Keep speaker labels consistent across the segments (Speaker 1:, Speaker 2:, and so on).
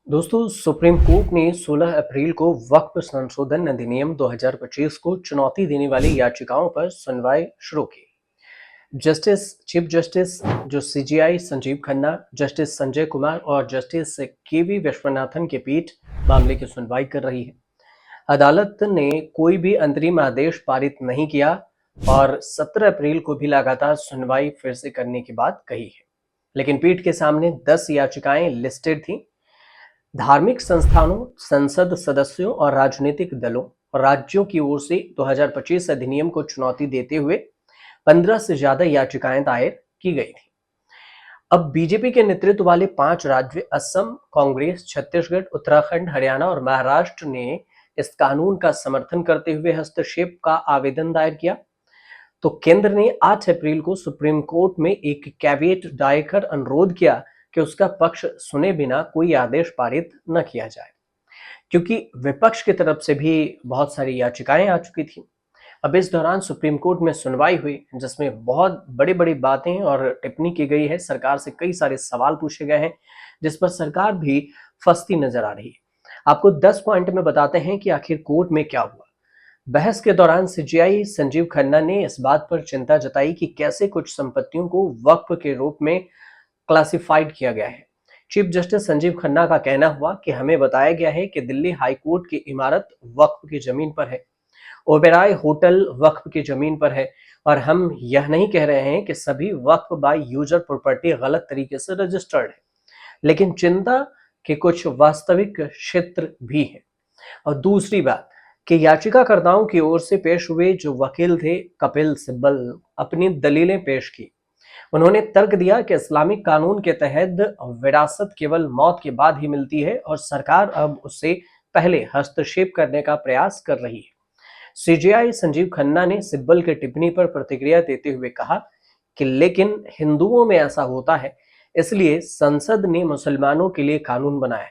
Speaker 1: दोस्तों, supreme court ने 16 अप्रैल को वक्फ संशोधन अधिनियम 2025 को चुनौती देने वाली याचिकाओं पर सुनवाई शुरू की। चीफ जस्टिस जो सीजेआई संजीव खन्ना, जस्टिस संजय कुमार और जस्टिस केवी विश्वनाथन की पीठ मामले की सुनवाई कर रही है। अदालत ने कोई भी अंतरिम आदेश पारित नहीं किया और 17 अप्रैल को भी लगातार सुनवाई फिर से करने की बात कही है। लेकिन पीठ के सामने 10 याचिकाएं लिस्टेड थीं। धार्मिक संस्थानों, संसद सदस्यों और राजनीतिक दलों और राज्यों की ओर से 2025 अधिनियम को चुनौती देते हुए 15 से ज्यादा याचिकाएं दायर की गई थी। अब बीजेपी के नेतृत्व वाले 5 राज्य असम, कांग्रेस, छत्तीसगढ़, उत्तराखंड, हरियाणा और महाराष्ट्र ने इस कानून का समर्थन करते हुए हस्तक्षेप का आवेदन दायर किया। तो केंद्र ने 8 अप्रैल को सुप्रीम कोर्ट में एक कैविएट दायर कर अनुरोध किया कि उसका पक्ष सुने बिना कोई आदेश पारित न किया जाए, क्योंकि विपक्ष की तरफ से भी बहुत सारी याचिकाएं आ चुकी थी। अब इस दौरान सुप्रीम कोर्ट में सुनवाई हुई, जिसमें बहुत बड़ी बड़ी बातें और टिप्पणी की गई है। सरकार से कई सारे सवाल पूछे गए हैं, जिस पर सरकार भी फंसती नजर आ रही है। आपको 10 पॉइंट में बताते हैं कि आखिर कोर्ट में क्या हुआ। बहस के दौरान सीजेआई संजीव खन्ना ने इस बात पर चिंता जताई कि कैसे कुछ संपत्तियों को वक्फ के रूप में क्लासिफाइड किया गया है। चीफ जस्टिस संजीव खन्ना का कहना हुआ कि हमें बताया गया है कि दिल्ली हाई कोर्ट की इमारत वक्फ की जमीन पर है, ओबेराय होटल वक्फ की जमीन पर है, और हम यह नहीं कह रहे हैं कि सभी वक्फ बाय यूजर प्रॉपर्टी गलत तरीके से रजिस्टर्ड है, लेकिन चिंता के कुछ वास्तविक क्षेत्र भी हैं। और दूसरी बात कि याचिकाकर्ताओं की ओर से पेश हुए जो वकील थे कपिल सिब्बल, अपनी दलीलें पेश की। उन्होंने तर्क दिया कि इस्लामिक कानून के तहत विरासत केवल मौत के बाद ही मिलती है और सरकार अब उससे पहले हस्तक्षेप करने का प्रयास कर रही है। सीजेआई संजीव खन्ना ने सिब्बल की टिप्पणी पर प्रतिक्रिया देते हुए कहा कि लेकिन हिंदुओं में ऐसा होता है, इसलिए संसद ने मुसलमानों के लिए कानून बनाया।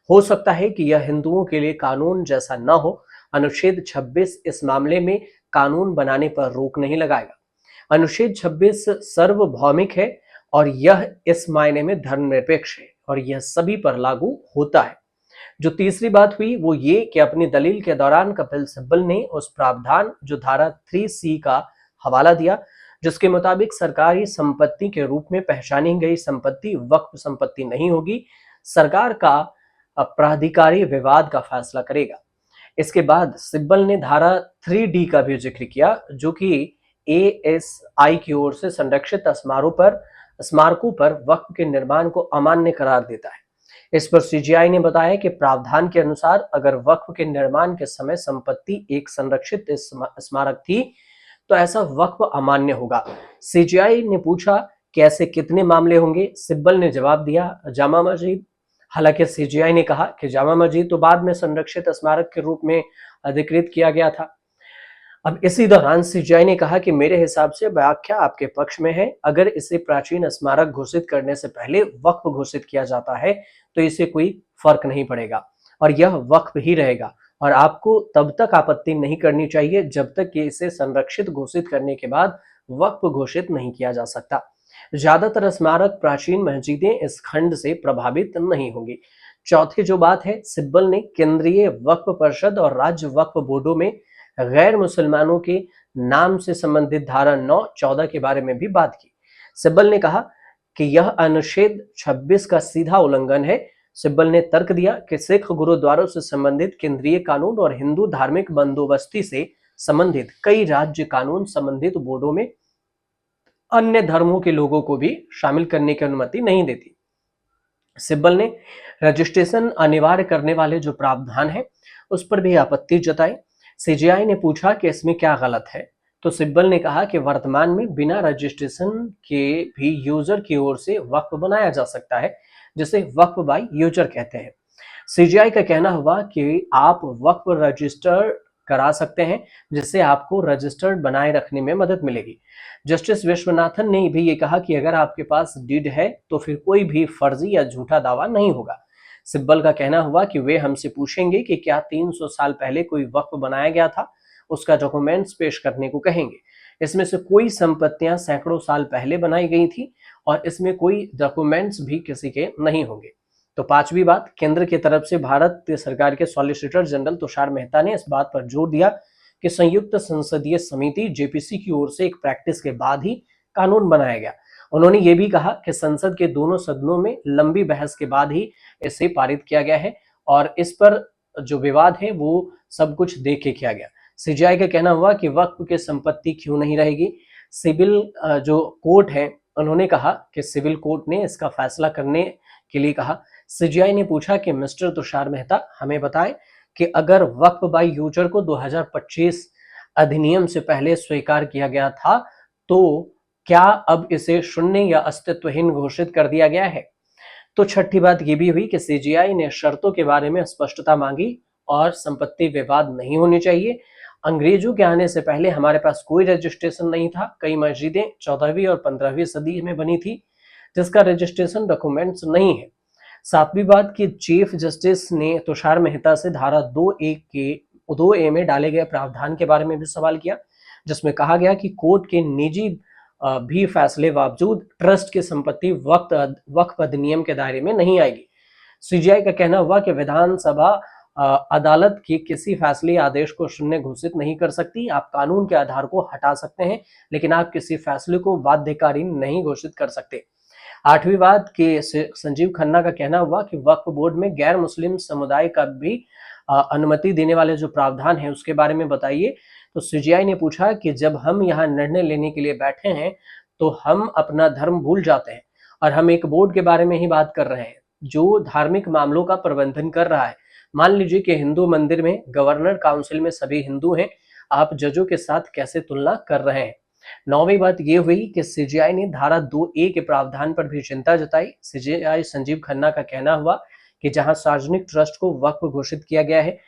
Speaker 1: हो सकता है कि यह हिंदुओं के लिए कानून जैसा न हो। अनुच्छेद 26 इस मामले में कानून बनाने पर रोक नहीं लगाएगा। अनुच्छेद 26 सार्वभौमिक है और यह इस मायने में धर्मनिरपेक्ष है और यह सभी पर लागू होता है। जो तीसरी बात हुई वो ये कि अपनी दलील के दौरान कपिल सिब्बल ने उस प्रावधान जो धारा 3C का हवाला दिया, जिसके मुताबिक सरकारी संपत्ति के रूप में पहचानी गई संपत्ति वक्फ संपत्ति नहीं होगी। सरकार का प्राधिकारी विवाद का फैसला करेगा। इसके बाद सिब्बल ने धारा 3D का भी जिक्र किया, जो कि एएसआई की ओर से संरक्षित स्मारकों पर वक्फ के निर्माण को अमान्य करार देता है। इस पर सीजीआई ने बताया कि प्रावधान के अनुसार अगर वक्फ के निर्माण के समय संपत्ति एक संरक्षित स्मारक थी तो ऐसा वक्फ अमान्य होगा। सीजीआई ने पूछा कि ऐसे कितने मामले होंगे। सिब्बल ने जवाब दिया, जामा मस्जिद। हालांकि सीजीआई ने कहा कि जामा मस्जिद तो बाद में संरक्षित स्मारक के रूप में अधिकृत किया गया था। अब इसी दौरान सीजीआई ने कहा कि मेरे हिसाब से व्याख्या आपके पक्ष में है। अगर इसे प्राचीन स्मारक घोषित करने से पहले वक्फ घोषित किया जाता है तो इसे कोई फर्क नहीं पड़ेगा और यह वक्फ ही रहेगा, और आपको तब तक आपत्ति नहीं करनी चाहिए जब तक कि इसे संरक्षित घोषित करने के बाद वक्फ घोषित नहीं किया जा सकता। ज्यादातर स्मारक प्राचीन मस्जिदें इस खंड से प्रभावित नहीं होंगी। चौथी जो बात है, सिब्बल ने केंद्रीय वक्फ परिषद और राज्य वक्फ बोर्डों में गैर मुसलमानों के नाम से संबंधित धारा 9-14 के बारे में भी बात की। सिब्बल ने कहा कि यह अनुच्छेद 26 का सीधा उल्लंघन है। सिब्बल ने तर्क दिया कि सिख गुरुद्वारों से संबंधित केंद्रीय कानून और हिंदू धार्मिक बंदोबस्ती से संबंधित कई राज्य कानून संबंधित बोर्डों में अन्य धर्मों के लोगों को भी शामिल करने की अनुमति नहीं देती। सिब्बल ने रजिस्ट्रेशन अनिवार्य करने वाले जो प्रावधान है उस पर भी आपत्ति जताई। सीजीआई ने पूछा कि इसमें क्या गलत है, तो सिब्बल ने कहा कि वर्तमान में बिना रजिस्ट्रेशन के भी यूजर की ओर से वक्फ बनाया जा सकता है, जिसे वक्फ बाय यूजर कहते हैं। सीजीआई का कहना हुआ कि आप वक्फ रजिस्टर करा सकते हैं, जिससे आपको रजिस्टर्ड बनाए रखने में मदद मिलेगी। जस्टिस विश्वनाथन ने भी ये कहा कि अगर आपके पास डीड है तो फिर कोई भी फर्जी या झूठा दावा नहीं होगा। सिब्बल का कहना हुआ कि वे हमसे पूछेंगे कि क्या 300 साल पहले कोई वक्फ बनाया गया था, उसका डॉक्यूमेंट्स पेश करने को कहेंगे। इसमें से कोई संपत्तियां सैकड़ों साल पहले बनाई गई थी और इसमें कोई डॉक्यूमेंट्स भी किसी के नहीं होंगे। तो पांचवी बात, केंद्र की तरफ से भारत सरकार के सॉलिसिटर जनरल तुषार मेहता ने इस बात पर जोर दिया कि संयुक्त संसदीय समिति जेपीसी की ओर से एक प्रैक्टिस के बाद ही कानून बनाया गया। उन्होंने ये भी कहा कि संसद के दोनों सदनों में लंबी बहस के बाद ही इसे पारित किया गया है और इस पर जो विवाद है वो सब कुछ देख के किया गया। सीजीआई का कहना हुआ कि वक्फ की संपत्ति क्यों नहीं रहेगी। सिविल जो कोर्ट है उन्होंने कहा कि सिविल कोर्ट ने इसका फैसला करने के लिए कहा। सीजीआई ने पूछा कि मिस्टर तुषार मेहता हमें बताएं कि अगर वक्फ बाय यूजर को 2025 अधिनियम से पहले स्वीकार किया गया था तो क्या अब इसे शून्य या अस्तित्वहीन घोषित कर दिया गया है। तो छठी बात ये भी हुई कि सीजीआई ने शर्तों के बारे में स्पष्टता मांगी और संपत्ति विवाद नहीं होनी चाहिए। अंग्रेजों के आने से पहले हमारे पास कोई रजिस्ट्रेशन नहीं था। कई मस्जिदें 14वीं और 15वीं सदी में बनी थी जिसका रजिस्ट्रेशन डॉक्यूमेंट्स नहीं है। सातवीं बात कि चीफ जस्टिस ने तुषार मेहता से धारा 2A में डाले गए प्रावधान के बारे में भी सवाल किया जिसमें कहा गया कि कोर्ट के निजी भी फैसले बावजूद ट्रस्ट की संपत्ति वक्फ अधिनियम के दायरे में नहीं आएगी। सीजीआई का कहना हुआ कि विधानसभा अदालत के किसी फैसले आदेश को शून्य घोषित नहीं कर सकती। आप कानून के आधार को हटा सकते हैं लेकिन आप किसी फैसले को बाध्यकारी नहीं घोषित कर सकते। आठवीं बात कि संजीव खन्ना का कहना हुआ कि वक्फ बोर्ड में गैर मुस्लिम समुदाय का भी अनुमति देने वाले जो प्रावधान है उसके बारे में बताइए। तो सीजीआई ने पूछा कि जब हम यहाँ निर्णय लेने के लिए बैठे हैं तो हम अपना धर्म भूल जाते हैं और हम एक बोर्ड के बारे में ही बात कर रहे हैं जो धार्मिक मामलों का प्रबंधन कर रहा है। मान लीजिए कि हिंदू मंदिर में गवर्नर काउंसिल में सभी हिंदू हैं, आप जजों के साथ कैसे तुलना कर रहे हैं। नौवीं बात यह हुई कि सीजीआई ने धारा 2A के प्रावधान पर भी चिंता जताई। सीजीआई संजीव खन्ना का कहना हुआ कि जहां सार्वजनिक ट्रस्ट को वक्फ घोषित किया गया है,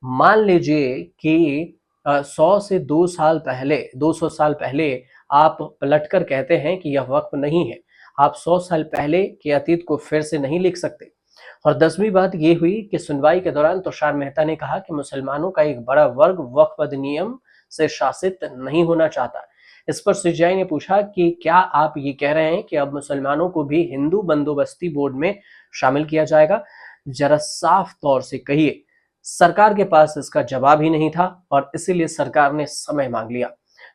Speaker 1: मान लीजिए कि 100 से 200 साल पहले आप पलटकर कहते हैं कि यह वक्फ नहीं है। आप 100 साल पहले के अतीत को फिर से नहीं लिख सकते। और 10वीं बात यह हुई कि सुनवाई के दौरान तुषार मेहता ने कहा कि मुसलमानों का एक बड़ा वर्ग वक्फ अधिनियम से शासित नहीं होना चाहता। इस पर सीजीआई ने पूछा कि क्या आप ये कह रहे हैं कि अब मुसलमानों को भी हिंदू बंदोबस्ती बोर्ड में शामिल किया जाएगा। जरा साफ तौर से कहिए। सरकार के पास इसका जवाब ही नहीं था और इसीलिए सरकार ने समय मांग लिया।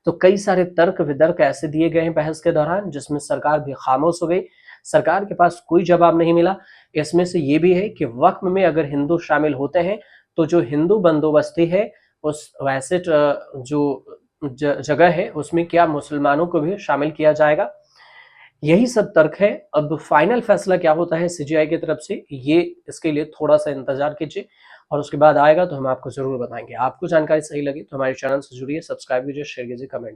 Speaker 1: तो कई सारे तर्क वितर्क ऐसे दिए गए हैं बहस के दौरान जिसमें सरकार भी खामोश हो गई। सरकार के पास कोई जवाब नहीं मिला। इसमें से ये भी है कि वक्फ में अगर हिंदू शामिल होते हैं तो जो हिंदू बंदोबस्ती है उस वैसे जो जगह है उसमें क्या मुसलमानों को भी शामिल किया जाएगा। यही सब तर्क है। अब फाइनल फैसला क्या होता है सीजीआई की तरफ से, ये इसके लिए थोड़ा सा इंतजार कीजिए और उसके बाद आएगा तो हम आपको जरूर बताएंगे। आपको जानकारी सही लगी तो हमारे चैनल से जुड़िए, सब्सक्राइब कीजिए, शेयर कीजिए, कमेंट